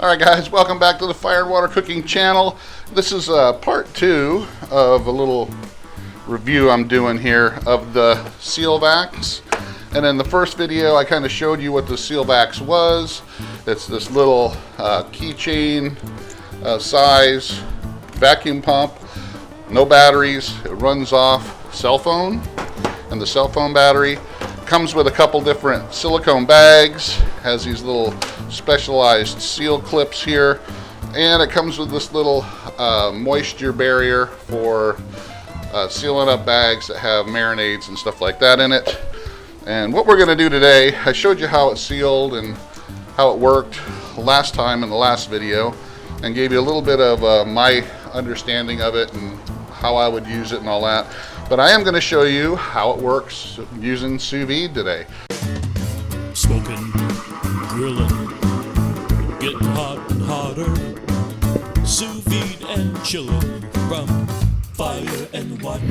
Alright guys, welcome back to the Fire and Water Cooking channel. This is part 2 of a little review I'm doing here of the SealVax. And in the first video I kind of showed you what the SealVax was. It's this little keychain size vacuum pump, no batteries, it runs off cell phone and the cell phone battery. Comes with a couple different silicone bags, has these little specialized seal clips here, and it comes with this little moisture barrier for sealing up bags that have marinades and stuff like that in it. And what we're going to do today, I showed you how it sealed and how it worked last time in the last video, and gave you a little bit of my understanding of it and how I would use it and all that. But I am going to show you how it works using Sous Vide today. Smoking, grilling, getting hot and hotter, Sous Vide and chilling from fire and water.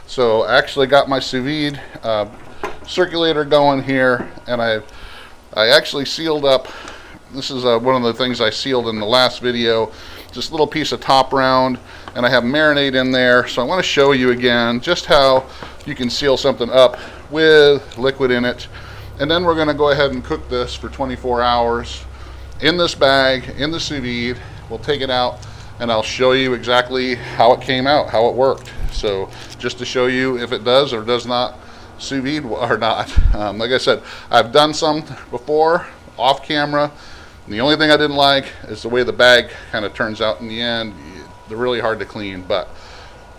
So I actually got my Sous Vide circulator going here, and I actually sealed up. This is one of the things I sealed in the last video, just a little piece of top round, and I have marinade in there. So I want to show you again just how you can seal something up with liquid in it. And then we're going to go ahead and cook this for 24 hours in this bag, in the Sous Vide. We'll take it out and I'll show you exactly how it came out, how it worked. So just to show you if it does or does not Sous Vide or not. Like I said, I've done some before off camera. And the only thing I didn't like is the way the bag kind of turns out in the end. They're really hard to clean, but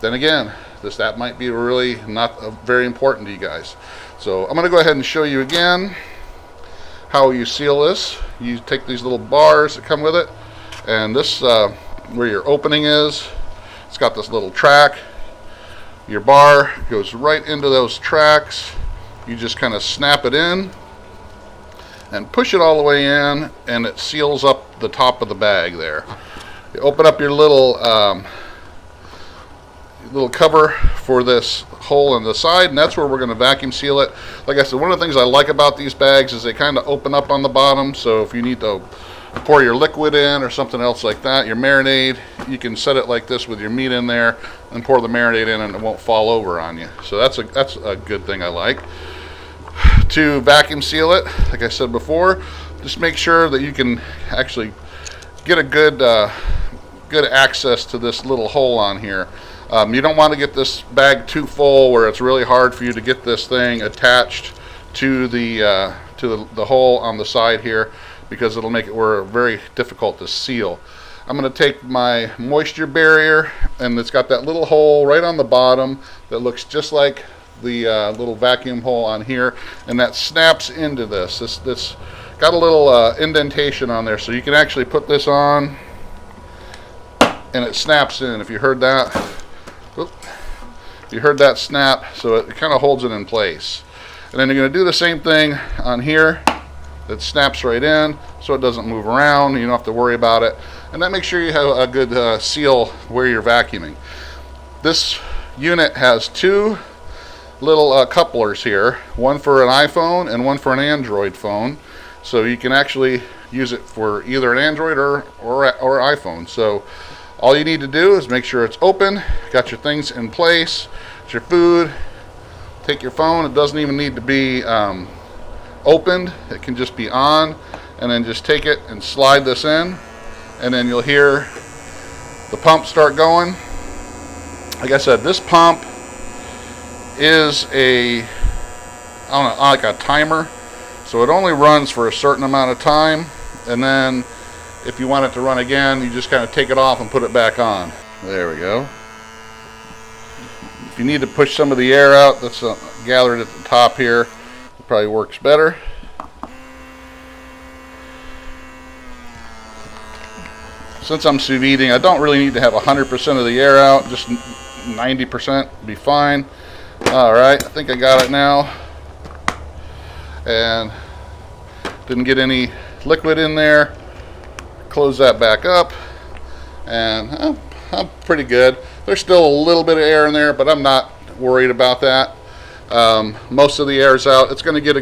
then again, that might be really not very important to you guys. So I'm going to go ahead and show you again how you seal this. You take these little bars that come with it, and this where your opening is, it's got this little track. Your bar goes right into those tracks. You just kind of snap it in and push it all the way in, and it seals up the top of the bag there. You open up your little cover for this hole in the side, and that's where we're going to vacuum seal it. Like I said, one of the things I like about these bags is they kind of open up on the bottom, so if you need to pour your liquid in or something else like that, your marinade, you can set it like this with your meat in there and pour the marinade in, and it won't fall over on you. So that's a good thing I like. To vacuum seal it, like I said before, just make sure that you can actually get a good access to this little hole on here. You don't want to get this bag too full where it's really hard for you to get this thing attached to the hole on the side here, because it'll make it very difficult to seal. I'm going to take my moisture barrier, and it's got that little hole right on the bottom that looks just like the little vacuum hole on here, and that snaps into this. This got a little indentation on there, so you can actually put this on and it snaps in. If you heard that, you heard that snap, so it kind of holds it in place. And then you're going to do the same thing on here. It snaps right in so it doesn't move around. You don't have to worry about it, and that makes sure you have a good seal where you're vacuuming. This unit has two little couplers here, one for an iPhone and one for an Android phone, so you can actually use it for either an Android or iPhone. So all you need to do is make sure it's open, got your things in place, it's your food. Take your phone, it doesn't even need to be opened, it can just be on, and then just take it and slide this in, and then you'll hear the pump start going. Like I said, this pump is like a timer, so it only runs for a certain amount of time, and then if you want it to run again, you just kind of take it off and put it back on. There we go. If you need to push some of the air out that's gathered at the top here, it probably works better. Since I'm sous videing, I don't really need to have 100% of the air out, just 90% would be fine. Alright, I think I got it now, and didn't get any liquid in there. Close that back up, and I'm pretty good. There's still a little bit of air in there, but I'm not worried about that. Most of the air's out. It's going to get a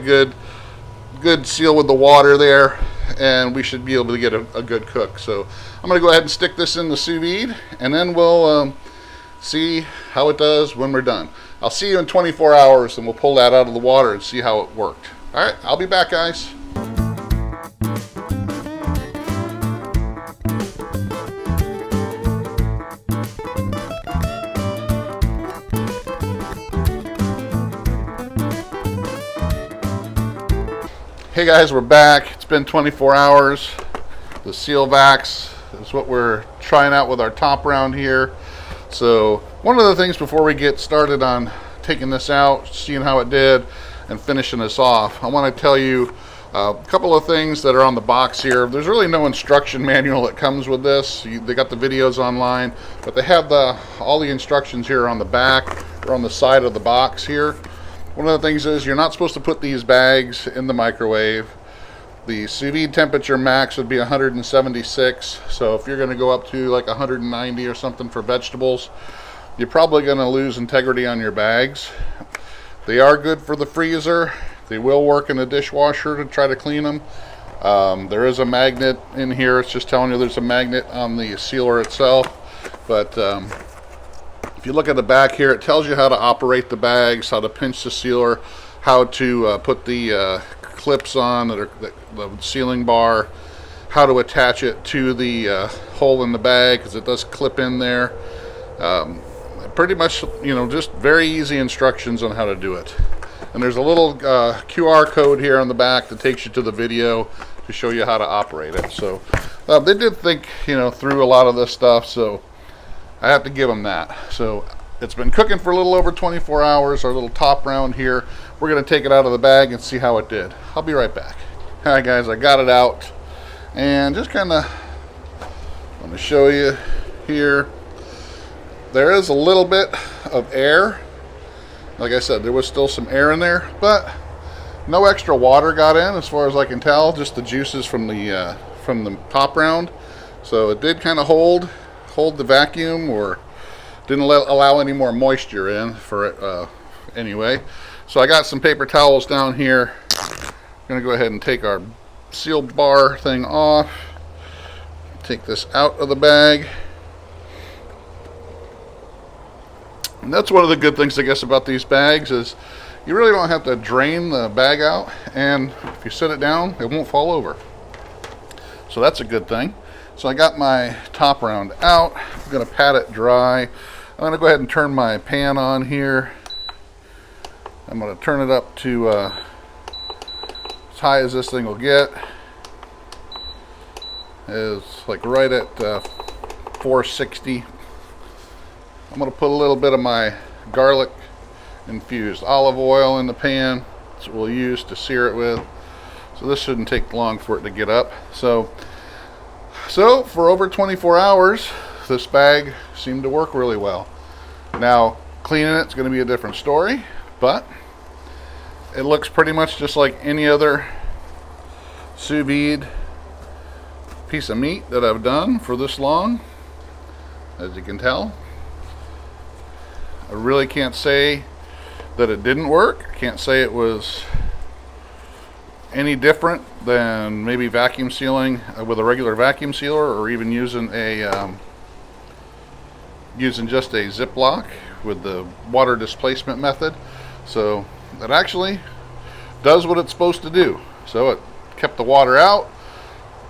good seal with the water there, and we should be able to get a good cook. So I'm going to go ahead and stick this in the sous vide, and then we'll see how it does when we're done. I'll see you in 24 hours, and we'll pull that out of the water and see how it worked. All right, I'll be back, guys. Hey guys, we're back. It's been 24 hours. The SealVax is what we're trying out with our top round here. So one of the things before we get started on taking this out, seeing how it did, and finishing this off, I want to tell you a couple of things that are on the box here. There's really no instruction manual that comes with this. They got the videos online, but they have all the instructions here on the back or on the side of the box here. One of the things is you're not supposed to put these bags in the microwave. The sous vide temperature max would be 176, so if you're going to go up to like 190 or something for vegetables, you're probably going to lose integrity on your bags. They are good for the freezer. They will work in the dishwasher to try to clean them. There is a magnet in here. It's just telling you there's a magnet on the sealer itself, but if you look at the back here, it tells you how to operate the bags, how to pinch the sealer, how to put the clips on the sealing bar, how to attach it to the hole in the bag, because it does clip in there. Pretty much, just very easy instructions on how to do it. And there's a little QR code here on the back that takes you to the video to show you how to operate it. So they did think, through a lot of this stuff, so I have to give them that. So it's been cooking for a little over 24 hours, our little top round here. We're going to take it out of the bag and see how it did. I'll be right back. All right, guys, I got it out. And just kind of want to show you here. There is a little bit of air. Like I said, there was still some air in there, but no extra water got in as far as I can tell, just the juices from the top round. So it did kind of hold the vacuum, or didn't allow any more moisture in for it anyway. So I got some paper towels down here. I'm gonna go ahead and take our seal bar thing off, take this out of the bag. And that's one of the good things, I guess, about these bags is you really don't have to drain the bag out, and if you set it down, it won't fall over. So that's a good thing. So I got my top round out. I'm going to pat it dry. I'm going to go ahead and turn my pan on here. I'm going to turn it up to as high as this thing will get. It's like right at 460. I'm going to put a little bit of my garlic infused olive oil in the pan. That's what we'll use to sear it with. So this shouldn't take long for it to get up. So for over 24 hours, this bag seemed to work really well. Now, cleaning it's going to be a different story, but it looks pretty much just like any other sous vide piece of meat that I've done for this long, as you can tell. I really can't say that it didn't work. I can't say it was any different than maybe vacuum sealing with a regular vacuum sealer, or even using just a Ziploc with the water displacement method. So it actually does what it's supposed to do. So it kept the water out,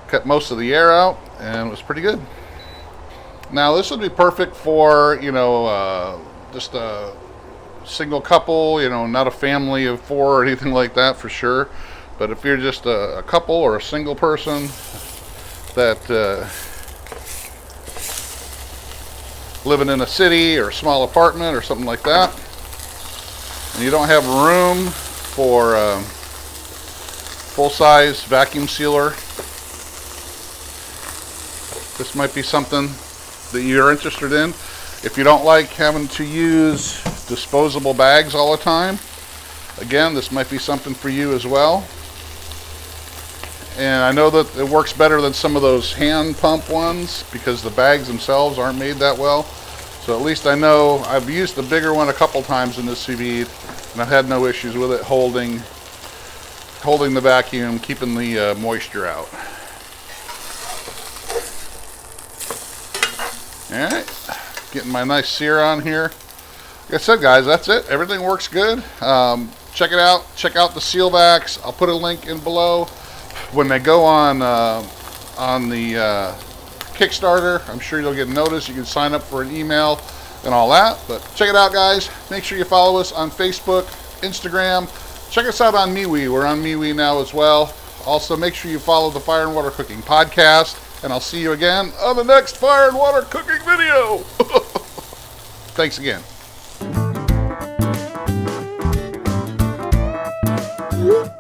kept most of the air out, and it was pretty good. Now this would be perfect for just a single couple, not a family of 4 or anything like that, for sure. But if you're just a couple or a single person that living in a city or a small apartment or something like that, and you don't have room for full-size vacuum sealer, this might be something that you're interested in. If you don't like having to use disposable bags all the time, again, this might be something for you as well. And I know that it works better than some of those hand pump ones because the bags themselves aren't made that well. So at least I know I've used the bigger one a couple times in this sous vide, And I've had no issues with it holding the vacuum, keeping the moisture out. Alright, getting my nice sear on here. Like I said, guys, that's it. Everything works good. Check it out. Check out the SealVax. I'll put a link in below. When they go on the Kickstarter, I'm sure you'll get a notice. You can sign up for an email and all that. But check it out, guys. Make sure you follow us on Facebook, Instagram. Check us out on MeWe. We're on MeWe now as well. Also, make sure you follow the Fire and Water Cooking Podcast. And I'll see you again on the next Fire and Water Cooking video. Thanks again. Whoop.